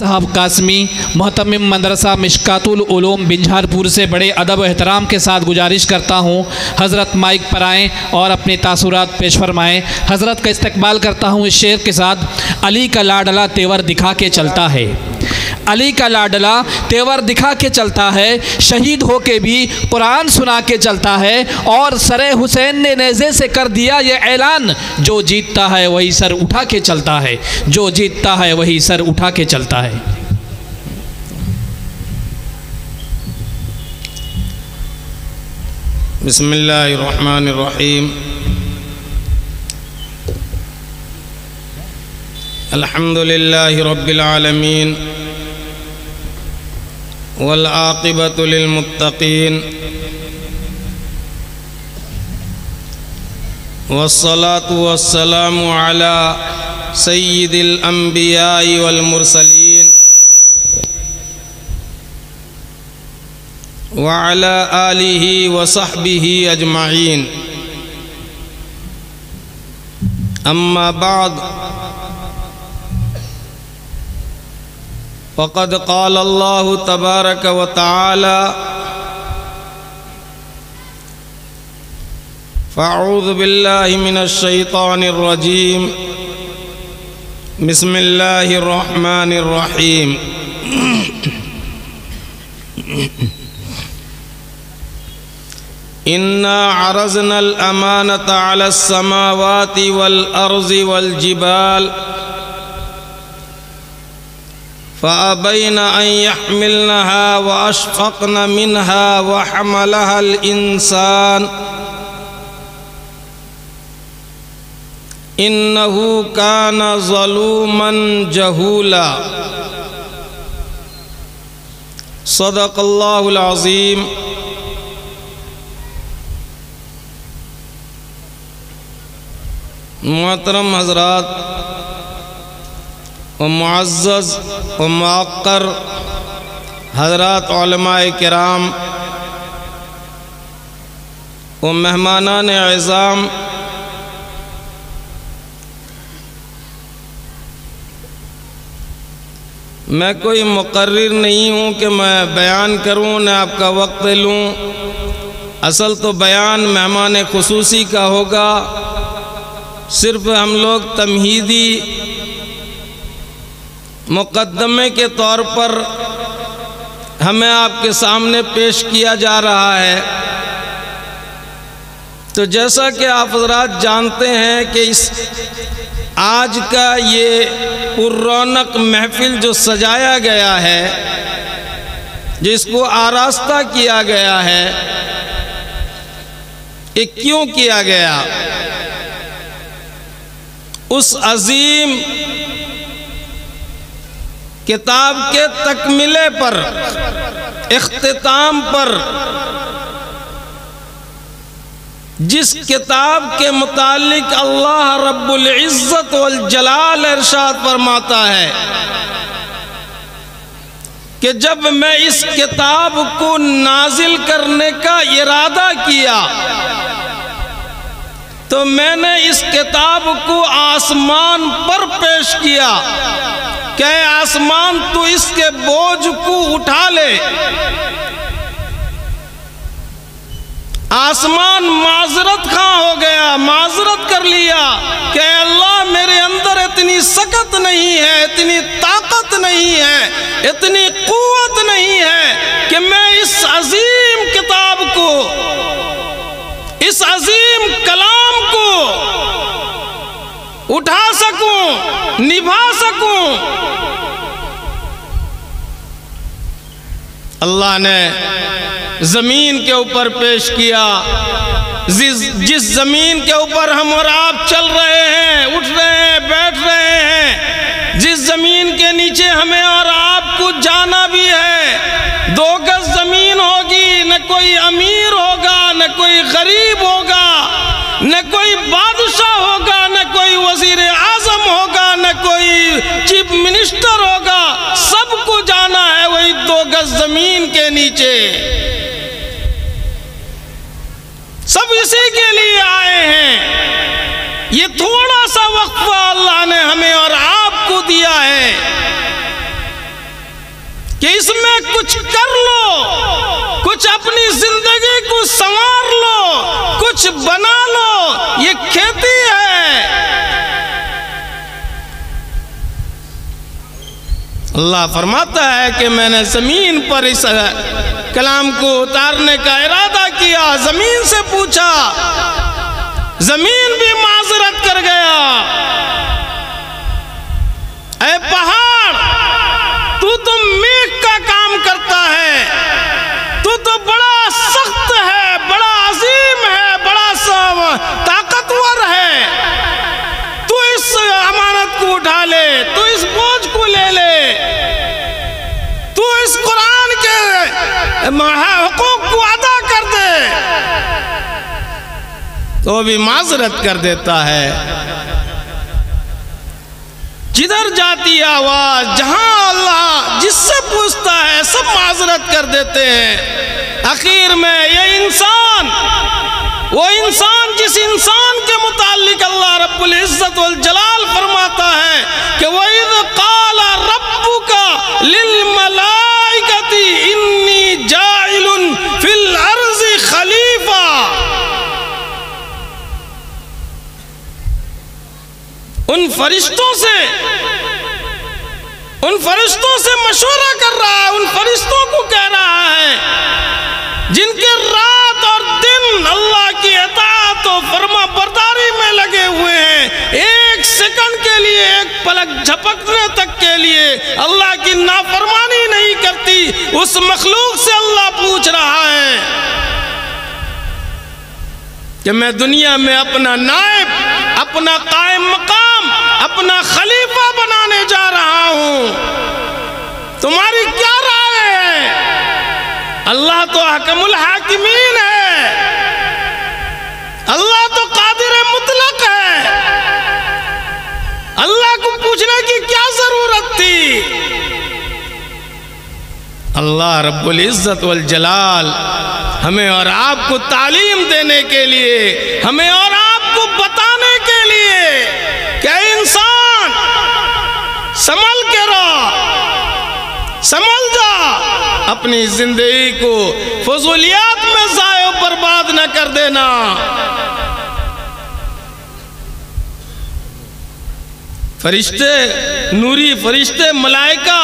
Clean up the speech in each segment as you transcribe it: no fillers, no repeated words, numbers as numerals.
صاحب قاسمی محتمم مدرسہ مشکات العلوم بنجھارپور سے بڑے ادب و احترام کے ساتھ گزارش کرتا ہوں حضرت مائک پر آئیں اور اپنے تاثرات پیش فرمائیں۔ حضرت کا استقبال کرتا ہوں اس شعر کے ساتھ۔ علی کا لاڈلا تیور دکھا کے چلتا ہے، علی کا لاڈلا تیور دکھا کے چلتا ہے، شہید ہو کے بھی قرآن سنا کے چلتا ہے، اور سر حسین نے نیزے سے کر دیا یہ اعلان، جو جیتتا ہے وہی سر اٹھا کے چلتا ہے، جو جیتتا ہے وہی سر اٹھا کے چلتا ہے۔ بسم اللہ الرحمن الرحیم۔ الحمد للہ رب العالمین والعاقبۃ للمتقین والصلاة والسلام علی سید الانبیاء والمرسلین وعلی آلہ وصحبہ اجمعین، اما بعد فقد قال اللہ تبارک و تعالی فاعوذ باللہ من الشیطان الرجیم، بسم اللہ الرحمن الرحیم۔ انا عرضنا الامانة على السماوات والارض والجبال فأبين أن يحملنها وأشفقن منها وحملها الإنسان إنه كان ظلوما جهولا۔ صدق الله العظيم۔ محترم حضرات و معزز و موقر حضرات علماء کرام و مہمانان اعظام، میں کوئی مقرر نہیں ہوں کہ میں بیان کروں، نہ آپ کا وقت لوں۔ اصل تو بیان مہمان خصوصی کا ہوگا، صرف ہم لوگ تمہیدی مقدمے کے طور پر ہمیں آپ کے سامنے پیش کیا جا رہا ہے۔ تو جیسا کہ آپ حضرات جانتے ہیں کہ اس آج کا یہ پررونق محفل جو سجایا گیا ہے، جس کو آراستہ کیا گیا ہے، یہ کیوں کیا گیا؟ اس عظیم کتاب کے تکملے پر، اختتام پر، جس کتاب کے متعلق اللہ رب العزت والجلال ارشاد فرماتا ہے کہ جب میں اس کتاب کو نازل کرنے کا ارادہ کیا تو میں نے اس کتاب کو آسمان پر پیش کیا کہ اے آسمان تو اس کے بوجھ کو اٹھا لے۔ آسمان معذرت خواہ ہو گیا، معذرت کر لیا کہ اے اللہ میرے اندر اتنی سکت نہیں ہے، اتنی طاقت نہیں ہے، اتنی قوت نہیں ہے کہ میں اس عظیم کتاب کو، اس عظیم کلام کو اٹھا سکوں، نبھا سکوں۔ اللہ نے زمین کے اوپر پیش کیا، جس زمین کے اوپر ہم اور آپ چل رہے ہیں، اٹھ رہے ہیں، بیٹھ رہے ہیں، جس زمین کے نیچے ہمیں اور آپ کو جانا بھی ہے۔ 2 گز زمین ہوگی، نہ کوئی امیر ہوگا، نہ کوئی غریب ہوگا، نہ کوئی بادشاہ ہوگا، نہ کوئی وزیر اعظم ہوگا، نہ کوئی چیف منسٹر ہوگا، سب کو جانا ہے وہی 2 گز زمین کے نیچے۔ سب اسی کے لیے آئے ہیں۔ یہ تھوڑا سا وقفہ اللہ نے ہمیں اور آپ کو دیا ہے کہ اس میں کچھ کر لو، کچھ اپنی زندگی کو سنوار لو، کچھ بنا لو، یہ کھیتی ہے۔ اللہ فرماتا ہے کہ میں نے زمین پر اس کلام کو اتارنے کا ارادہ کیا، زمین سے پوچھا، زمین بھی معذرت کر گیا، اے پہاڑ تو میخ کا کام کرتا ہے، تو بڑا سخت ہے، بڑا عظیم ہے، بڑا طاقتور ہے، تو اس امانت کو اٹھا لے، تو اس بوجھ کو لے لے، تو اس قرآن کے حقوق کو ادا کر دے، تو بھی معذرت کر دیتا ہے۔ جدھر جاتی ہے آواز، جہاں اللہ جس سے پوچھتا ہے سب معذرت کر دیتے ہیں۔ آخر میں یہ انسان، وہ انسان جس انسان کے متعلق اللہ رب العزت والجلال فرماتا ہے کہ وَإِذْ قَالَ رَبُّكَ لِلْمَلَائِكَةِ إِنِّي جَاعِلٌ فِي الْأَرْضِ خَلِيفَةً، ان فرشتوں سے مشورہ کر رہا ہے، ان فرشتوں کو کہہ رہا ہے جن کے رات اور دن اللہ کی اطاعت و فرما برداری میں لگے ہوئے ہیں، ایک سیکنڈ کے لیے، ایک پلک جھپکنے تک کے لیے اللہ کی نافرمانی نہیں کرتی، اس مخلوق سے اللہ پوچھ رہا ہے کہ میں دنیا میں اپنا نائب، اپنا قائم مقام، اپنا خلیفہ بنانے جا رہا ہوں، تمہاری کیا رائے ہے؟ اللہ تو حکم الحاکمین ہے، اللہ تو قادر مطلق ہے، اللہ کو پوچھنے کی کیا ضرورت تھی؟ اللہ رب العزت والجلال ہمیں اور آپ کو تعلیم دینے کے لیے، ہمیں اور آپ کو بتانے کے لیے کہ انسان سنبھل کے رہو، سنبھل جا، اپنی زندگی کو فضولیات میں ضائع و برباد نہ کر دینا۔ فرشتے، نوری فرشتے، ملائکہ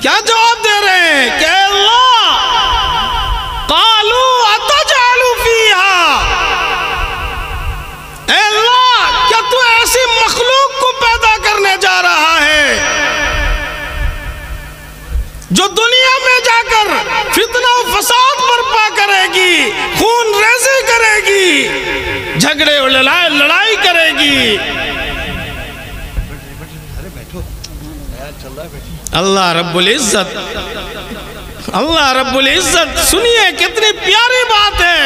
کیا جواب دے رہے ہیں کہ اے اللہ قالوا اتجعل فیہا، اے اللہ کیا تو ایسی مخلوق کو پیدا کرنے جا رہا ہے جو دنیا میں جا کر فتنہ و فساد برپا کرے گی، خون ریزی کرے گی، جھگڑے اور لڑائی کرے گی؟ اللہ رب العزت، اللہ رب العزت، سنیے کتنی پیاری بات ہے،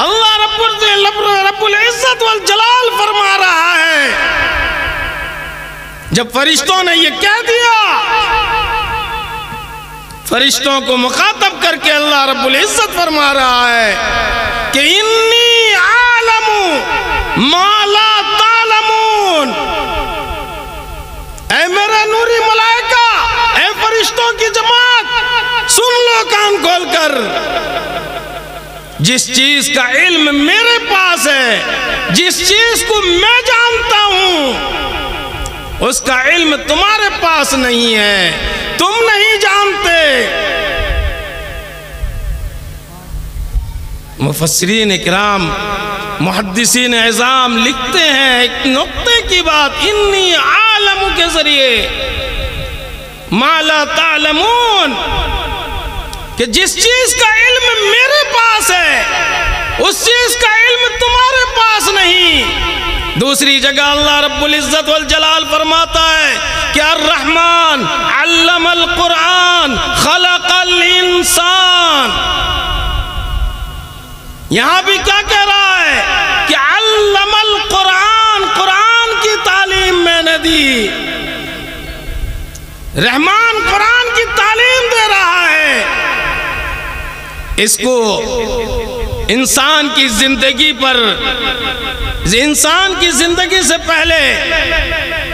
اللہ رب العزت والجلال فرما رہا ہے، جب فرشتوں نے یہ کہہ دیا، فرشتوں کو مخاطب کر کے اللہ رب العزت فرما رہا ہے کہ انی عالم ما لا تعلمون، اے میرے نوری ملائکہ، اے فرشتوں کی جماعت، سن لو کان کھول کر، جس چیز کا علم میرے پاس ہے، جس چیز کو میں جانتا ہوں، اس کا علم تمہارے پاس نہیں ہے، تم نہیں جانتے۔ مفسرین اکرام، محدثین عظام لکھتے ہیں ایک نقطے کی بات، انی عالم کے ذریعے ما لا تعلمون، کہ جس چیز کا علم میرے پاس ہے اس چیز کا علم تمہارے پاس نہیں۔ دوسری جگہ اللہ رب العزت والجلال فرماتا ہے کہ الرحمن علم القرآن خلق الانسان، یہاں بھی کیا کہہ رہا ہے کہ علم القرآن، قرآن کی تعلیم میں نے دی، رحمان قرآن کی تعلیم دے رہا ہے۔ اس کو انسان کی زندگی پر، انسان کی زندگی سے پہلے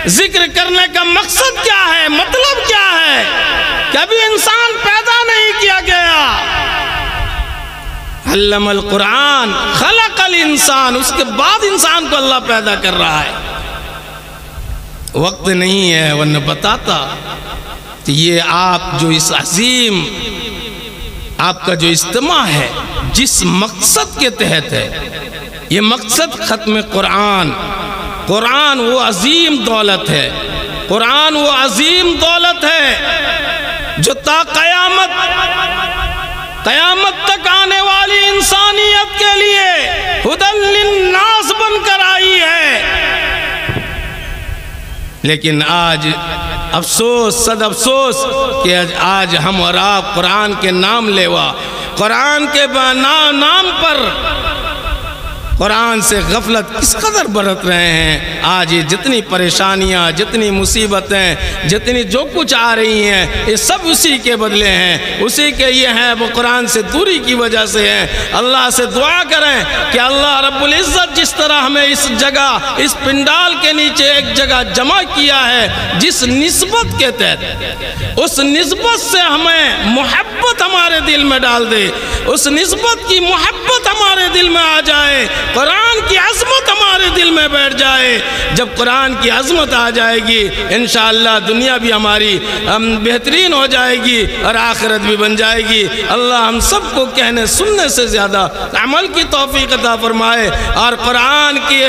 ذکر کرنے کا مقصد کیا ہے، مطلب کیا ہے؟ علم القرآن خلق الانسان، اس کے بعد انسان کو اللہ پیدا کر رہا ہے۔ وقت نہیں ہے ورنہ بتاتا کہ یہ آپ جو اس عظیم آپ کا جو اجتماع ہے جس مقصد کے تحت ہے، یہ مقصد ختم قرآن۔ قرآن وہ عظیم دولت ہے، قرآن وہ عظیم دولت ہے جو تا قیامت تک آنے والی انسانیت کے لیے ہدی للناس بن کر آئی ہے۔ لیکن آج افسوس صد افسوس کہ آج ہم اور آپ قرآن کے نام لیوا، قرآن کے نام پر قرآن سے غفلت کس قدر برت رہے ہیں۔ آج یہ جتنی پریشانیاں، جتنی مصیبتیں، جتنی جو کچھ آ رہی ہیں، یہ سب اسی کے بدلے ہیں، اسی کے یہ ہیں، وہ قرآن سے دوری کی وجہ سے ہیں۔ اللہ سے دعا کریں کہ اللہ رب العزت جس طرح ہمیں اس جگہ، اس پنڈال کے نیچے ایک جگہ جمع کیا ہے، جس نسبت کے تحت، اس نسبت سے ہمیں محبت ہمارے دل میں ڈال دے، اس نسبت کی محبت ہمارے دل میں آ جائے، قرآن کی عظمت ہمارے دل میں بیٹھ جائے۔ جب قرآن کی عظمت آ جائے گی انشاءاللہ دنیا بھی ہماری بہترین ہو جائے گی اور آخرت بھی بن جائے گی۔ اللہ ہم سب کو کہنے سننے سے زیادہ عمل کی توفیق عطا فرمائے اور قرآن کے